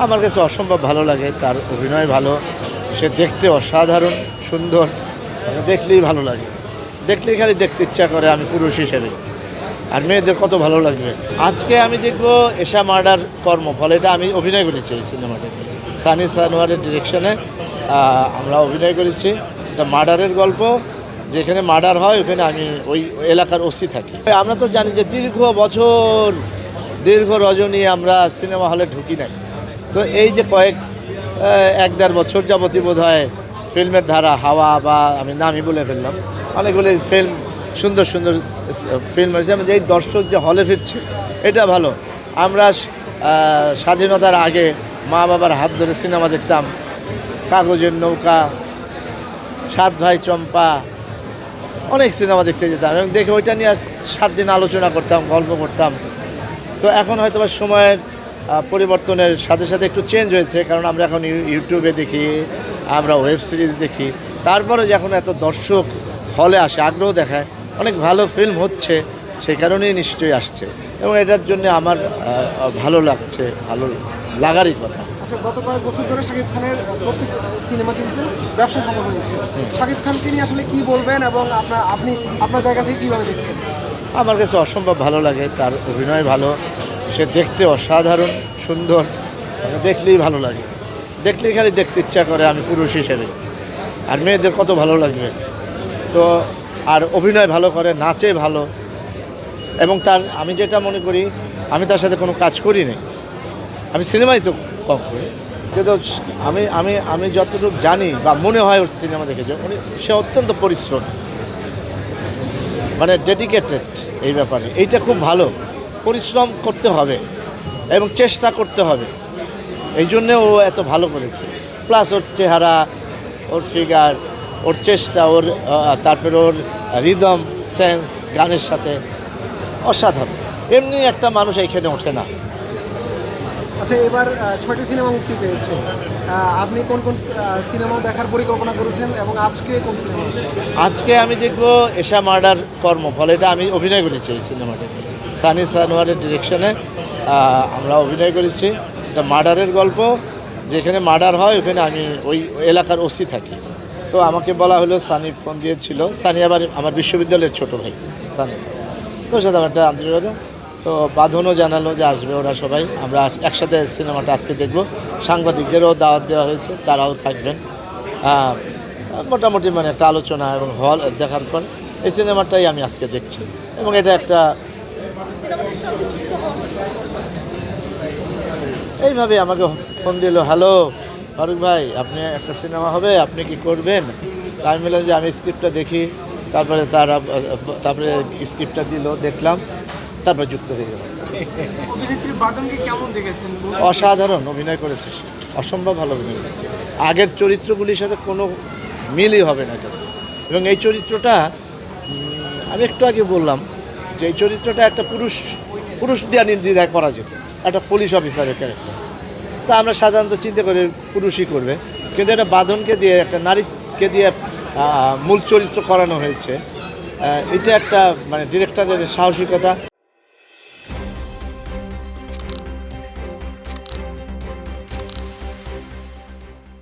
আমার কাছে অসম্ভব ভালো লাগে, তার অভিনয় ভালো, সে দেখতে অসাধারণ সুন্দর, তাকে দেখলেই ভালো লাগে, দেখলেই খালি দেখতে ইচ্ছা করে আমি পুরুষ হিসেবে। আর মেয়েদের কত ভালো লাগবে। আজকে আমি দেখব এশা মার্ডার কর্মফল, এটা আমি অভিনয় করেছি এই সিনেমাটাতে, সানি সানোয়ারের ডিরেকশনে আমরা অভিনয় করেছি। এটা মার্ডারের গল্প, যেখানে মার্ডার হয় ওখানে আমি ওই এলাকার ওসি থাকি। আমরা তো জানি যে দীর্ঘ বছর দীর্ঘ রজনী আমরা সিনেমা হলে ঢুকি নাই, তো এই যে এক দেড় বছর যাবতীয় বোধ হয় ফিল্মের ধারা হাওয়া বা আমি নামই বলে ফেললাম, অনেকগুলি ফিল্ম সুন্দর সুন্দর ফিল্ম আছে, যেমন যেই দর্শক যে হলে ফিরছে এটা ভালো। আমরা স্বাধীনতার আগে মা বাবার হাত ধরে সিনেমা দেখতাম, কাগজের নৌকা, সাত ভাই চম্পা, অনেক সিনেমা দেখতে যেতাম এবং দেখে ওইটা নিয়ে 7 দিন আলোচনা করতাম, গল্প করতাম। তো এখন হয়তো বা সময়ের পরিবর্তনের সাথে সাথে একটু চেঞ্জ হয়েছে, কারণ আমরা এখন ইউটিউবে দেখি, আমরা ওয়েব সিরিজ দেখি, তারপরে যখন এত দর্শক হলে আসে, আগ্রহ দেখায়, অনেক ভালো ফিল্ম হচ্ছে, সেই কারণেই নিশ্চয়ই আসছে এবং এটার জন্য আমার ভালো লাগছে, ভালো লাগারই কথা। আচ্ছা, গত কয়েক বছর ধরে শাকিব খানের প্রত্যেক সিনেমা কিন্তু ব্যবসা সফল হয়েছে। শাকিব খানকে নিয়ে আসলে কি বলবেন এবং আপনি আপনার জায়গা থেকে কীভাবে দেখছেন? আমার কাছে অসম্ভব ভালো লাগে, তার অভিনয় ভালো, সে দেখতে অসাধারণ সুন্দর, তাকে দেখলেই ভালো লাগে, দেখলেই খালি দেখতে ইচ্ছা করে আমি পুরুষ হিসেবে। আর মেয়েদের কত ভালো লাগবে। তো আর অভিনয় ভালো করে, নাচে ভালো, এবং তার আমি যেটা মনে করি, আমি তার সাথে কোনো কাজ করি নাই, আমি সিনেমাই তো কম করি, কিন্তু আমি আমি আমি যতটুকু জানি বা মনে হয় ওর সিনেমা দেখে যে সে অত্যন্ত পরিশ্রমী, মানে ডেডিকেটেড এই ব্যাপারে। এইটা খুব ভালো, পরিশ্রম করতে হবে এবং চেষ্টা করতে হবে, এই জন্যে ও এত ভালো করেছে। প্লাস ওর চেহারা, ওর ফিগার, ওর চেষ্টা, ওর তারপরে ওর রিদম সেন্স গানের সাথে অসাধারণ। এমনি একটা মানুষ এইখানে ওঠে না। আচ্ছা, এবার 6টি সিনেমা মুক্তি পেয়েছে। আপনি কোন কোন সিনেমা দেখার পরিকল্পনা করেছেন এবং আজকে কোন সিনেমা? আজকে আমি দেখব এশা মার্ডার কর্মফল, এটা আমি অভিনয় করেছি এই সিনেমাটাতে, সানি সানোয়ারের ডিরেকশনে আমরা অভিনয় করেছি। এটা মার্ডারের গল্প, যেখানে মার্ডার হয় ওখানে আমি ওই এলাকার ওসি থাকি। তো আমাকে বলা হলো, সানি ফোন দিয়েছিল, সানি আবার আমার বিশ্ববিদ্যালয়ের ছোটো ভাই সানি স্যার, তো সাথে আমার একটা আন্তরিকতা। তো বাঁধনও জানালো যে আসবে ওরা সবাই, আমরা একসাথে সিনেমাটা আজকে দেখব। সাংবাদিকদেরও দাওয়াত দেওয়া হয়েছে, তারাও থাকবেন। মোটামুটি মানে একটা আলোচনা এবং হল দেখার পর এই সিনেমাটাই আমি আজকে দেখছি এবং এটা একটা এইভাবে আমাকে ফোন দিল, হ্যালো ফারুক ভাই, আপনি একটা সিনেমা হবে, আপনি কি করবেন? আমি বললাম যে আমি স্ক্রিপ্টটা দেখি, তারপরে স্ক্রিপ্টটা দিল, দেখলাম, তারপর যুক্ত হয়ে গেল। অসাধারণ অভিনয় করেছে, অসম্ভব ভালো অভিনয় করেছে, আগের চরিত্রগুলির সাথে কোনো মিলই হবে না এটাতে। এবং এই চরিত্রটা আমি একটু আগে বললাম যে এই চরিত্রটা একটা পুরুষ দিয়ে নির্দ্বিধায় করা যেত, একটা পুলিশ অফিসারের ক্যারেক্টার। তা আমরা সাধারণত চিন্তা করি পুরুষই করবে, কিন্তু এটা বাঁধনকে দিয়ে, একটা নারীকে দিয়ে মূল চরিত্র করানো হয়েছে। এটা একটা মানে ডিরেক্টরের সাহসিকতা।